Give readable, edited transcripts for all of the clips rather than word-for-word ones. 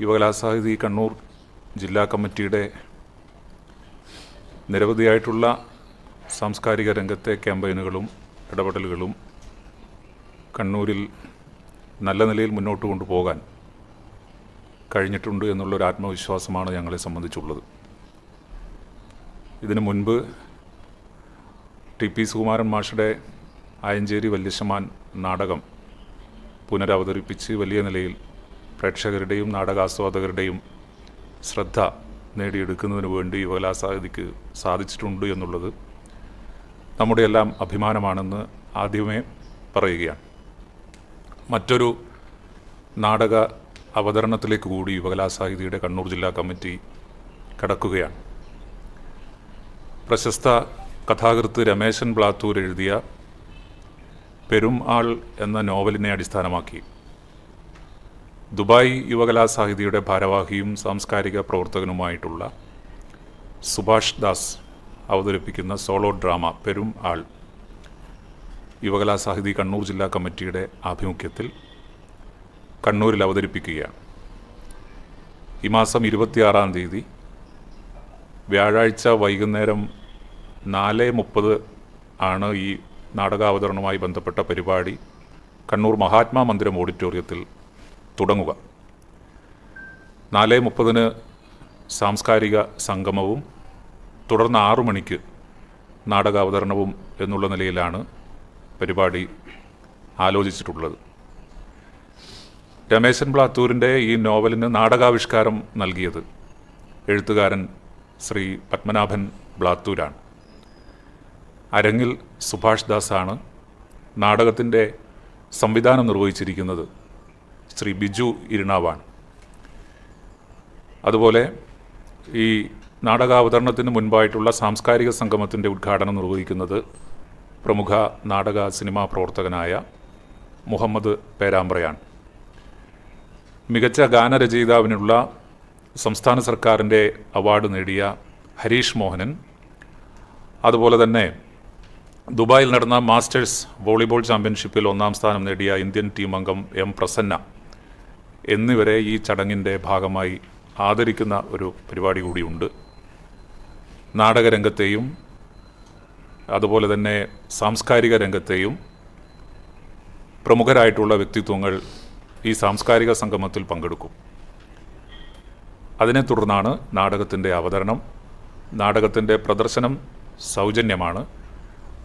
യുവകലാസാഹിതി കണ്ണൂർ ജില്ലാ കമ്മിറ്റിയുടെ നിരവധിയായിട്ടുള്ള സാംസ്കാരിക രംഗത്തെ ക്യാമ്പയിനുകളും ഇടപെടലുകളും കണ്ണൂരിൽ നല്ല നിലയിൽ മുന്നോട്ട് കൊണ്ടുപോകാൻ കഴിഞ്ഞിട്ടുണ്ട് എന്നുള്ളൊരു ആത്മവിശ്വാസമാണ് ഞങ്ങളെ സംബന്ധിച്ചുള്ളത്. ഇതിനു മുൻപ് ടി.പി. സുകുമാരൻ മാഷുടെ ആയഞ്ചേരി വല്യശമാൻ നാടകം പുനരവതരിപ്പിച്ച് വലിയ നിലയിൽ പ്രേക്ഷകരുടെയും നാടകാസ്വാദകരുടെയും ശ്രദ്ധ നേടിയെടുക്കുന്നതിന് വേണ്ടി യുവകലാസാഹിതിക്ക് സാധിച്ചിട്ടുണ്ട് എന്നുള്ളത് നമ്മുടെ എല്ലാം അഭിമാനമാണെന്ന് ആദ്യമേ പറയുകയാണ്. മറ്റൊരു നാടക അവതരണത്തിലേക്ക് കൂടി യുവകലാസാഹിതിയുടെ കണ്ണൂർ ജില്ലാ കമ്മിറ്റി കടക്കുകയാണ്. പ്രശസ്ത കഥാകൃത്ത് രമേശൻ ബ്ലാത്തൂർ എഴുതിയ പെരും ആൾ എന്ന നോവലിനെ അടിസ്ഥാനമാക്കി ദുബായ് യുവകലാസാഹിതിയുടെ ഭാരവാഹിയും സാംസ്കാരിക പ്രവർത്തകനുമായിട്ടുള്ള സുഭാഷ് ദാസ് അവതരിപ്പിക്കുന്ന സോളോ ഡ്രാമ പെരും ആൾ യുവകലാസാഹിതി കണ്ണൂർ ജില്ലാ കമ്മിറ്റിയുടെ ആഭിമുഖ്യത്തിൽ കണ്ണൂരിൽ അവതരിപ്പിക്കുകയാണ്. ഈ മാസം 26-ാം തീയതി വ്യാഴാഴ്ച വൈകുന്നേരം 4:30 ആണ് ഈ നാടകാവതരണവുമായി ബന്ധപ്പെട്ട പരിപാടി കണ്ണൂർ മഹാത്മാ മന്ദിരം ഓഡിറ്റോറിയത്തിൽ തുടങ്ങുക. 4:30 സാംസ്കാരിക സംഗമവും തുടർന്ന് 6 മണിക്ക് നാടകാവതരണവും എന്നുള്ള നിലയിലാണ് പരിപാടി ആലോചിച്ചിട്ടുള്ളത്. രമേശൻ ബ്ലാത്തൂരിൻ്റെ ഈ നോവലിന് നാടകാവിഷ്കാരം നൽകിയത് എഴുത്തുകാരൻ ശ്രീ പത്മനാഭൻ ബ്ലാത്തൂരാണ്. അരങ്ങിൽ സുഭാഷ് ദാസാണ്. നാടകത്തിൻ്റെ സംവിധാനം നിർവഹിച്ചിരിക്കുന്നത് ശ്രീ ബിജു ഇരിണാവാണ്. അതുപോലെ ഈ നാടകാവതരണത്തിന് മുൻപായിട്ടുള്ള സാംസ്കാരിക സംഗമത്തിൻ്റെ ഉദ്ഘാടനം നിർവഹിക്കുന്നത് പ്രമുഖ നാടക സിനിമാ പ്രവർത്തകനായ മുഹമ്മദ് പേരാമ്പ്രയാണ്. മികച്ച ഗാനരചയിതാവിനുള്ള സംസ്ഥാന സർക്കാരിൻ്റെ അവാർഡ് നേടിയ ഹരീഷ് മോഹനൻ, അതുപോലെ തന്നെ ദുബായിൽ നടന്ന മാസ്റ്റേഴ്സ് വോളിബോൾ ചാമ്പ്യൻഷിപ്പിൽ 1-ാം സ്ഥാനം നേടിയ ഇന്ത്യൻ ടീം അംഗം എം പ്രസന്ന എന്നിവരെ ഈ ചടങ്ങിൻ്റെ ഭാഗമായി ആദരിക്കുന്ന ഒരു പരിപാടി കൂടിയുണ്ട്. നാടകരംഗത്തെയും അതുപോലെ തന്നെ സാംസ്കാരിക രംഗത്തെയും പ്രമുഖരായിട്ടുള്ള വ്യക്തിത്വങ്ങൾ ഈ സാംസ്കാരിക സംഗമത്തിൽ പങ്കെടുക്കും. അതിനെ തുടർന്നാണ് നാടകത്തിൻ്റെ അവതരണം. നാടകത്തിൻ്റെ പ്രദർശനം സൗജന്യമാണ്.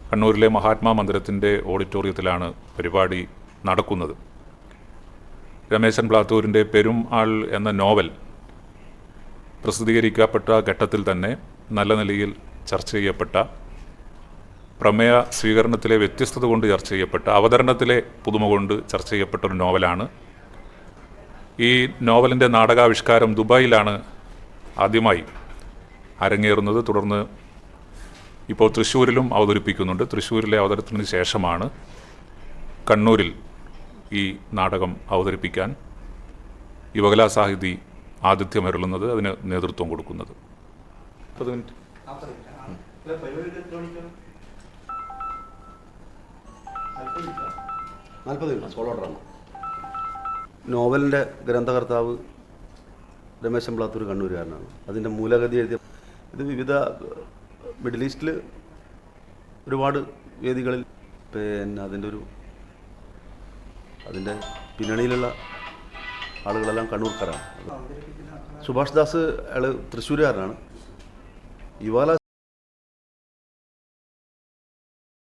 കണ്ണൂരിലെ മഹാത്മാ മന്ദിരത്തിൻ്റെ ഓഡിറ്റോറിയത്തിലാണ് പരിപാടി നടക്കുന്നത്. രമേശൻ ബ്ലാത്തൂരിൻ്റെ പെരും ആൾ എന്ന നോവൽ പ്രസിദ്ധീകരിക്കപ്പെട്ട ഘട്ടത്തിൽ തന്നെ നല്ല നിലയിൽ ചർച്ച ചെയ്യപ്പെട്ട, പ്രമേയ സ്വീകരണത്തിലെ വ്യത്യസ്തത കൊണ്ട് ചർച്ച ചെയ്യപ്പെട്ട, അവതരണത്തിലെ പുതുമ കൊണ്ട് ചർച്ച ചെയ്യപ്പെട്ട ഒരു നോവലാണ്. ഈ നോവലിൻ്റെ നാടകാവിഷ്കാരം ദുബായിലാണ് ആദ്യമായി അരങ്ങേറുന്നത്. തുടർന്ന് ഇപ്പോൾ തൃശ്ശൂരിലും അവതരിപ്പിക്കുന്നുണ്ട്. തൃശ്ശൂരിലെ അവതരണത്തിന് ശേഷമാണ് കണ്ണൂരിൽ ഈ നാടകം അവതരിപ്പിക്കാൻ യുവകലാസാഹിതി ആതിഥ്യമരുളുന്നത്, അതിന് നേതൃത്വം കൊടുക്കുന്നത്. 40 മിനിറ്റ്. Solo drama. നോവലിൻ്റെ ഗ്രന്ഥകർത്താവ് രമേശൻ ബ്ലാത്തൂർ കണ്ണൂരുകാരനാണ്. അതിൻ്റെ മൂലഗതി എഴുതിയ ഇത് വിവിധ മിഡിൽ ഈസ്റ്റിൽ ഒരുപാട് വേദികളിൽ അതിൻ്റെ പിന്നണിയിലുള്ള ആളുകളെല്ലാം കണ്ണൂർക്കാരാണ്. സുഭാഷ് ദാസ് അയാൾ തൃശ്ശൂരുകാരനാണ്. യുവകലാ